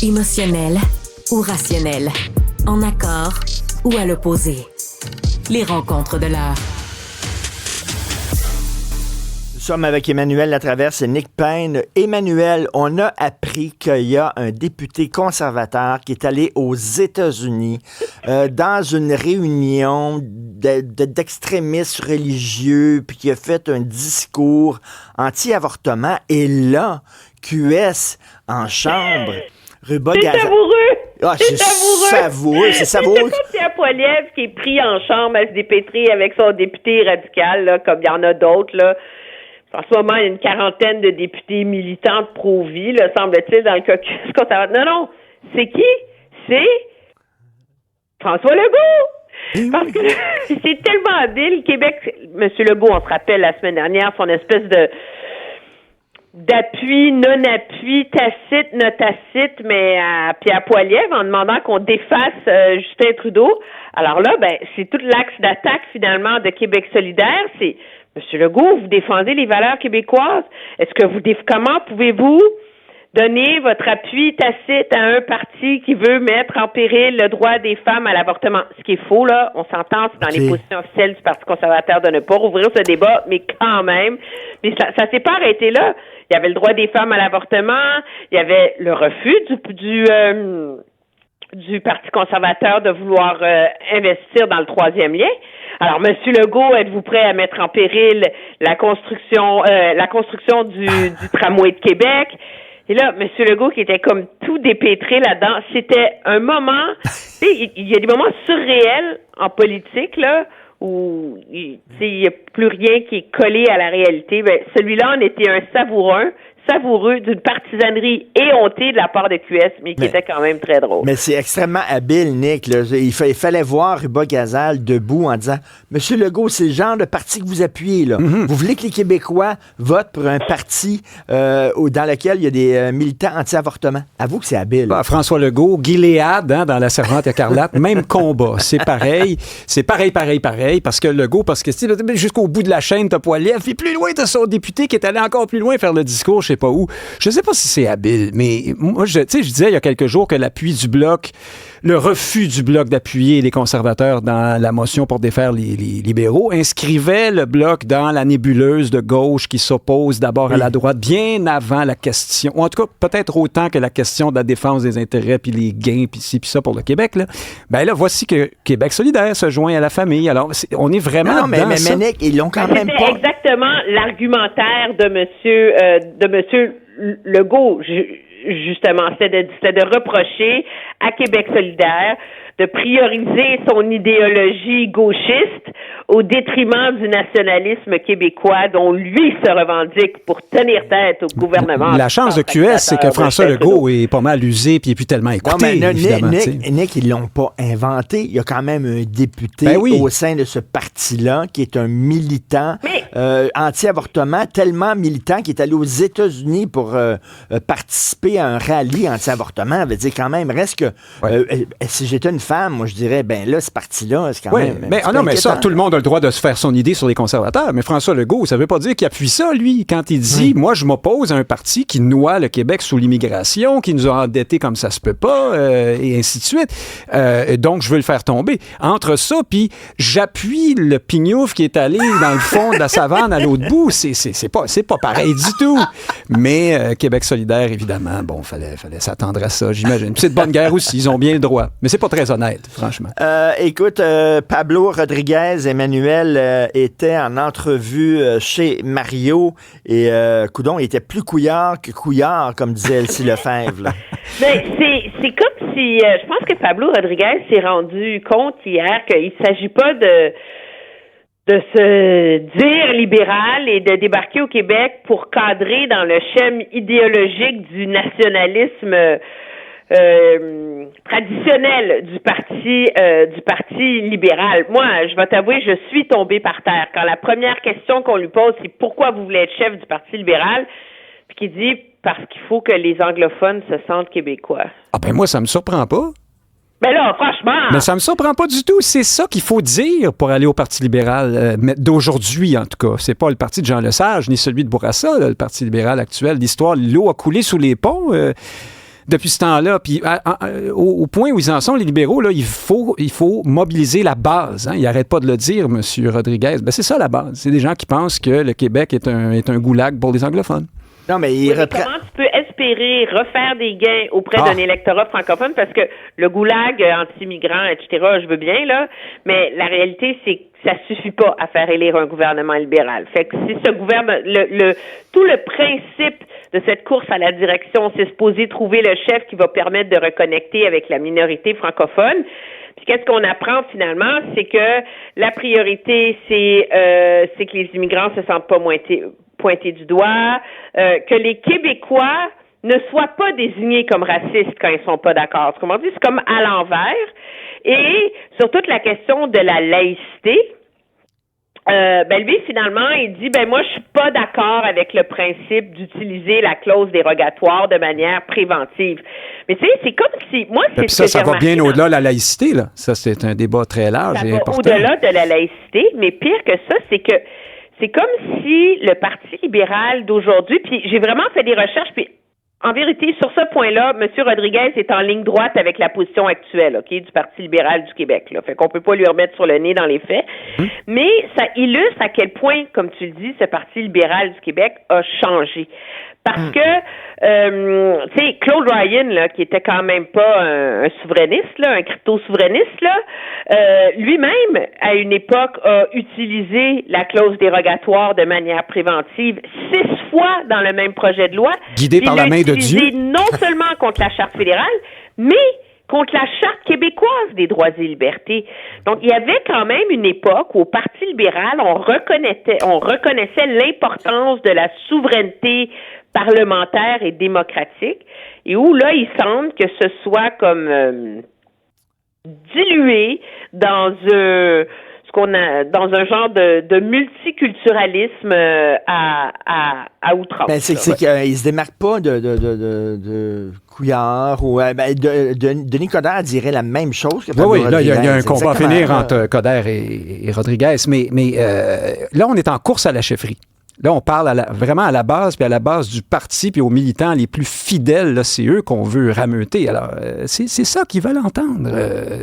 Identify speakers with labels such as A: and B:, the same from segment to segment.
A: Émotionnel ou rationnel, en accord ou à l'opposé. Les rencontres de l'heure.
B: Nous sommes avec Emmanuel Latraverse et Nick Payne. Emmanuel, on a appris qu'il y a un député conservateur qui est allé aux États-Unis dans une réunion d'extrémistes religieux, puis qui a fait un discours anti-avortement. Et là, QS en chambre,
C: C'est savoureux!
B: Ah, c'est savoureux! C'est savoureux!
C: C'est comme Pierre Poilievre qui est pris en chambre à se dépêtrer avec son député radical, là, comme il y en a d'autres, là. En ce moment, il y a une quarantaine de députés militants pro-vie, là, semble-t-il, dans le caucus conservateur. Non, c'est qui? C'est François Legault! Parce que c'est tellement habile. Québec, M. Legault, on se rappelle la semaine dernière, son espèce d'appui, non-appui, tacite, non tacite, mais à Pierre Poilievre en demandant qu'on défasse Justin Trudeau. Alors là, c'est tout l'axe d'attaque, finalement, de Québec solidaire. C'est Monsieur Legault, vous défendez les valeurs québécoises. Est-ce que comment pouvez-vous donner votre appui tacite à un parti qui veut mettre en péril le droit des femmes à l'avortement? Ce qui est faux, là, on s'entend, c'est dans les positions officielles du Parti conservateur de ne pas rouvrir ce débat, mais quand même. Mais ça s'est pas arrêté là. Il y avait le droit des femmes à l'avortement, il y avait le refus du Parti conservateur de vouloir investir dans le troisième lien. Alors, M. Legault, êtes-vous prêt à mettre en péril la construction du tramway de Québec? Et là, M. Legault, qui était comme tout dépêtré là-dedans, c'était un moment, il y a des moments surréels en politique, là, où il n'y a plus rien qui est collé à la réalité. Celui-là en était un savoureux d'une partisanerie éhontée de la part de QS, mais qui était quand même très drôle.
B: Mais c'est extrêmement habile, Nick. Là. Il fallait voir Ruba Gazal debout en disant « Monsieur Legault, c'est le genre de parti que vous appuyez. Là. Mm-hmm. Vous voulez que les Québécois votent pour un parti dans lequel il y a des militants anti-avortement. » Avoue que c'est habile.
D: François Legault, Guy Léade, dans La Servante écarlate, même combat. C'est pareil. C'est pareil, parce que Legault, jusqu'au bout de la chaîne, t'as Poilievre, puis plus loin, t'as son député qui est allé encore plus loin faire le discours, je sais pas où. Je sais pas si c'est habile, mais moi, je disais il y a quelques jours que le refus du Bloc d'appuyer les conservateurs dans la motion pour défaire les libéraux inscrivait le Bloc dans la nébuleuse de gauche qui s'oppose d'abord à la droite, bien avant la question, ou en tout cas peut-être autant que la question de la défense des intérêts, puis les gains, puis ci, puis ça pour le Québec. Là, voici que Québec solidaire se joint à la famille. Alors, on est vraiment
B: non, mais Nick, ils l'ont quand même pas...
C: C'était exactement l'argumentaire de Monsieur Legault, justement. C'était de reprocher à Québec solidaire de prioriser son idéologie gauchiste au détriment du nationalisme québécois dont lui se revendique pour tenir tête au gouvernement.
D: La chance de QS, c'est que François Legault est pas mal usé puis plus tellement écouté.
B: Non, mais Nick, ils l'ont pas inventé. Il y a quand même un député au sein de ce parti-là qui est un militant anti-avortement, tellement militant qu'il est allé aux États-Unis pour participer à un rallye anti-avortement. Ça veut dire quand même, reste que si j'étais une femme, moi je dirais, ce parti-là, c'est quand même...
D: Mais ça, tout le monde a le droit de se faire son idée sur les conservateurs. Mais François Legault, ça veut pas dire qu'il appuie ça, lui, quand il dit, moi je m'oppose à un parti qui noie le Québec sous l'immigration, qui nous a endettés comme ça se peut pas, et ainsi de suite. Donc, je veux le faire tomber. Entre ça, puis j'appuie le pignouf qui est allé dans le fond de la savane à l'autre bout. C'est pas pareil du tout. Mais Québec solidaire, évidemment, fallait s'attendre à ça, j'imagine. Puis c'est de bonne guerre aussi, ils ont bien le droit. Mais c'est pas très honnête, franchement.
B: Écoute, Pablo Rodriguez, Emmanuel, était en entrevue chez Mario et coudon, il était plus couillard que couillard, comme disait Elsie Lefebvre.
C: Mais c'est comme si, je pense que Pablo Rodriguez s'est rendu compte hier qu'il ne s'agit pas de se dire libéral et de débarquer au Québec pour cadrer dans le schème idéologique du nationalisme traditionnel du parti libéral. Moi, je vais t'avouer, je suis tombée par terre quand la première question qu'on lui pose, c'est pourquoi vous voulez être chef du Parti libéral, puis qu'il dit parce qu'il faut que les anglophones se sentent québécois.
D: Moi, ça me surprend pas.
C: Mais là, franchement...
D: Mais ça me surprend pas du tout. C'est ça qu'il faut dire pour aller au Parti libéral d'aujourd'hui, en tout cas. C'est pas le parti de Jean Lesage, ni celui de Bourassa, là, le Parti libéral actuel. L'histoire, l'eau a coulé sous les ponts. depuis ce temps-là. Puis au point où ils en sont, les libéraux, là, il faut mobiliser la base. Hein. Ils n'arrêtent pas de le dire, M. Rodriguez. Ben, c'est ça la base. C'est des gens qui pensent que le Québec est un goulag pour les anglophones.
B: Non, mais
C: comment tu peux espérer refaire des gains auprès d'un électorat francophone? Parce que le goulag anti-migrants, etc., je veux bien, là, mais la réalité, c'est que ça suffit pas à faire élire un gouvernement libéral. Fait que si ce gouvernement, tout le principe de cette course à la direction, c'est supposé trouver le chef qui va permettre de reconnecter avec la minorité francophone. Puis qu'est-ce qu'on apprend finalement, c'est que la priorité, c'est que les immigrants se sentent pas pointés du doigt, que les Québécois ne soient pas désignés comme racistes quand ils sont pas d'accord. Comment dire, c'est comme à l'envers. Et sur toute la question de la laïcité, lui, finalement, il dit, moi, je suis pas d'accord avec le principe d'utiliser la clause dérogatoire de manière préventive. Mais tu sais, c'est comme si, moi, c'est ce que
D: ça va bien au-delà de la laïcité, là. Ça, c'est un débat très large et important.
C: Au-delà de la laïcité, mais pire que ça, c'est que c'est comme si le Parti libéral d'aujourd'hui, puis j'ai vraiment fait des recherches, puis en vérité, sur ce point-là, M. Rodriguez est en ligne droite avec la position actuelle, OK, du Parti libéral du Québec, là. Fait qu'on peut pas lui remettre sur le nez dans les faits. Mais ça illustre à quel point, comme tu le dis, ce Parti libéral du Québec a changé. Parce que, tu sais, Claude Ryan, là, qui était quand même pas un souverainiste, là, un crypto-souverainiste, là, lui-même, à une époque, a utilisé la clause dérogatoire de manière préventive 6 fois dans le même projet de loi.
D: Guidé par la main de Dieu.
C: Non seulement contre la Charte fédérale, mais contre la Charte québécoise des droits et libertés. Donc, il y avait quand même une époque où, au Parti libéral, on reconnaissait l'importance de la souveraineté parlementaire et démocratique, et où, là, il semble que ce soit comme dilué dans un genre de multiculturalisme à outrance.
B: Ben, c'est qu'ils se démarquent pas de Couillard ou Denis Coderre dirait la même chose que
D: oui, là, il y a un combat à finir entre Coderre et Rodriguez, mais là, on est en course à la chefferie. Là, on parle vraiment à la base, puis à la base du parti, puis aux militants les plus fidèles, là, c'est eux qu'on veut rameuter. Alors, c'est ça qu'ils veulent entendre,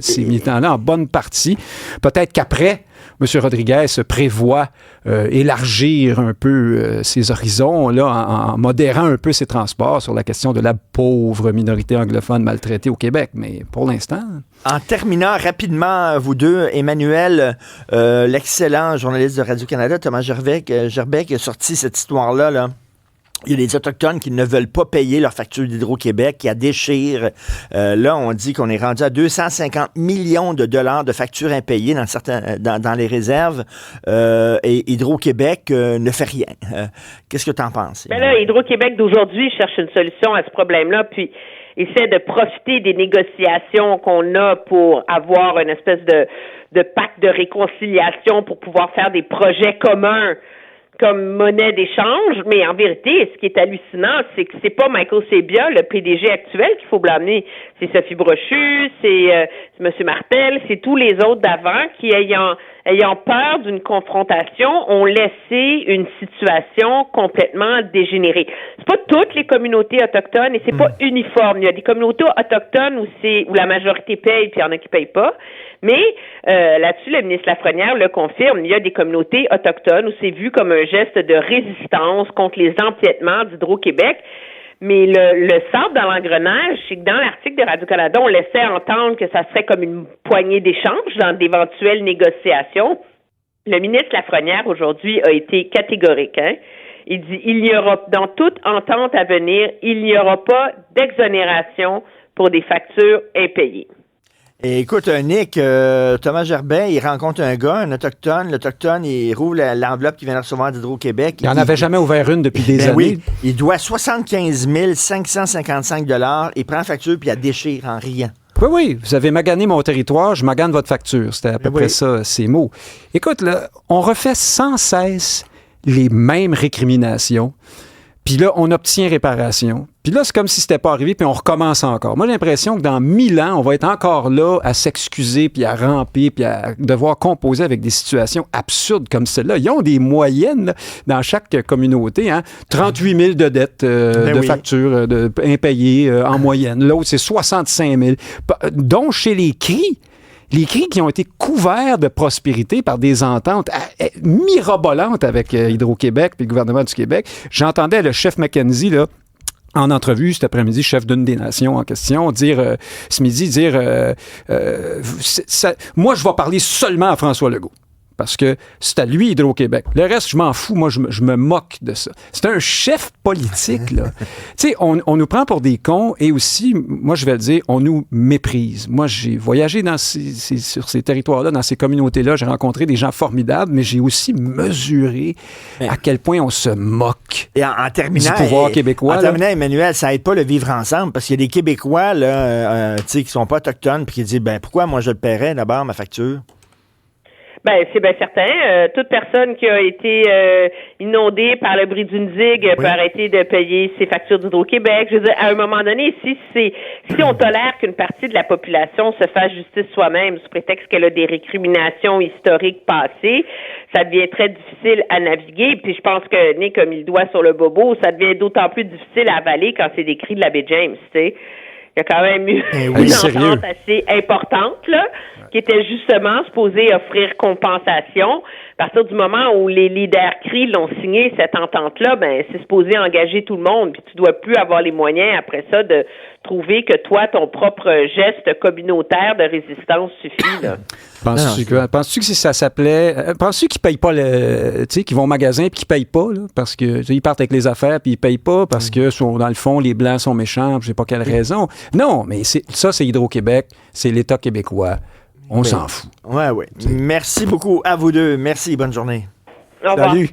D: ces militants-là, en bonne partie. Peut-être qu'après, M. Rodriguez prévoit élargir un peu ses horizons, là, en modérant un peu ses transports sur la question de la pauvre minorité anglophone maltraitée au Québec. Mais pour l'instant...
B: En terminant rapidement, vous deux, Emmanuel, l'excellent journaliste de Radio-Canada, Thomas Gerbet, qui a sorti cette histoire-là, là. Il y a des Autochtones qui ne veulent pas payer leur facture d'Hydro-Québec, qui la déchirent. Là, on dit qu'on est rendu à 250 millions de dollars de factures impayées dans les réserves. Et Hydro-Québec ne fait rien. Qu'est-ce que tu en penses?
C: Ben là, Hydro-Québec d'aujourd'hui cherche une solution à ce problème-là, puis essaie de profiter des négociations qu'on a pour avoir une espèce de pacte de réconciliation pour pouvoir faire des projets communs comme monnaie d'échange, mais en vérité, ce qui est hallucinant, c'est que c'est pas Michael Sabia, le PDG actuel, qu'il faut blâmer. C'est Sophie Brochu, c'est M. Martel, c'est tous les autres d'avant qui, ayant peur d'une confrontation, ont laissé une situation complètement dégénérée. C'est pas toutes les communautés autochtones et c'est pas uniforme. Il y a des communautés autochtones où la majorité paye puis il y en a qui payent pas. Mais là-dessus, le ministre Lafrenière le confirme. Il y a des communautés autochtones où c'est vu comme un geste de résistance contre les empiètements d'Hydro-Québec. Mais le sable dans l'engrenage, c'est que dans l'article de Radio-Canada, on laissait entendre que ça serait comme une poignée d'échanges dans d'éventuelles négociations. Le ministre Lafrenière, aujourd'hui, a été catégorique. Hein? Il dit, il y aura, dans toute entente à venir, il n'y aura pas d'exonération pour des factures impayées.
B: Et écoute, Nick, Thomas Gerbet, il rencontre un gars, un autochtone. L'autochtone, il rouvre l'enveloppe qu'il vient de recevoir d'Hydro-Québec. Il n'en
D: avait jamais ouvert une depuis des années.
B: Oui, il doit 75 555 $. Il prend la facture puis il la déchire en riant.
D: Oui, vous avez magané mon territoire, je magane votre facture. C'était à peu près ça, ces mots. Écoute, là, on refait sans cesse les mêmes récriminations. Puis là, on obtient réparation. Puis là, c'est comme si c'était pas arrivé, puis on recommence encore. Moi, j'ai l'impression que dans 1000 ans, on va être encore là à s'excuser, puis à ramper, puis à devoir composer avec des situations absurdes comme celle-là. Ils ont des moyennes là, dans chaque communauté. 38 000 de dettes, factures impayées en moyenne. L'autre, c'est 65 000. Donc, chez les CRI, qui ont été couverts de prospérité par des ententes mirobolantes avec Hydro-Québec et le gouvernement du Québec. J'entendais le chef Mackenzie, là, en entrevue cet après-midi, chef d'une des nations en question, ce midi, moi, je vais parler seulement à François Legault. Parce que c'est à lui, Hydro-Québec. Le reste, je m'en fous. Moi, je me moque de ça. C'est un chef politique, là. Tu sais, on nous prend pour des cons et aussi, moi, je vais le dire, on nous méprise. Moi, j'ai voyagé sur ces territoires-là, dans ces communautés-là. J'ai rencontré des gens formidables, mais j'ai aussi mesuré à quel point on se moque
B: et en terminant,
D: du pouvoir québécois.
B: En terminant, Emmanuel, ça aide pas le vivre ensemble parce qu'il y a des Québécois là, qui sont pas autochtones puis qui disent, pourquoi moi je le paierais d'abord, ma facture?
C: Ben, c'est bien certain. Toute personne qui a été inondée par le bris d'une digue peut arrêter de payer ses factures d'Hydro-Québec. Je veux dire, à un moment donné, si on tolère qu'une partie de la population se fasse justice soi-même sous prétexte qu'elle a des récriminations historiques passées, ça devient très difficile à naviguer. Puis je pense que, né comme il doit sur le bobo, ça devient d'autant plus difficile à avaler quand c'est des cris de l'abbé James, tu sais. Il y a quand même eu une entente assez importante, là, qui était justement supposée offrir compensation. À partir du moment où les leaders CRI l'ont signé, cette entente-là, c'est supposé engager tout le monde. Puis tu dois plus avoir les moyens, après ça, de trouver que toi, ton propre geste communautaire de résistance suffit, là.
D: Penses-tu que si ça s'appelait... penses-tu qu'ils payent pas tu sais, qu'ils vont au magasin puis qu'ils payent pas, là, parce que ils partent avec les affaires puis ils payent pas parce que, dans le fond, les Blancs sont méchants, je sais pas quelle raison. Non, mais ça, c'est Hydro-Québec, c'est l'État québécois. On s'en fout.
B: Oui. Merci beaucoup à vous deux. Merci, bonne journée.
C: Au revoir.
D: Salut.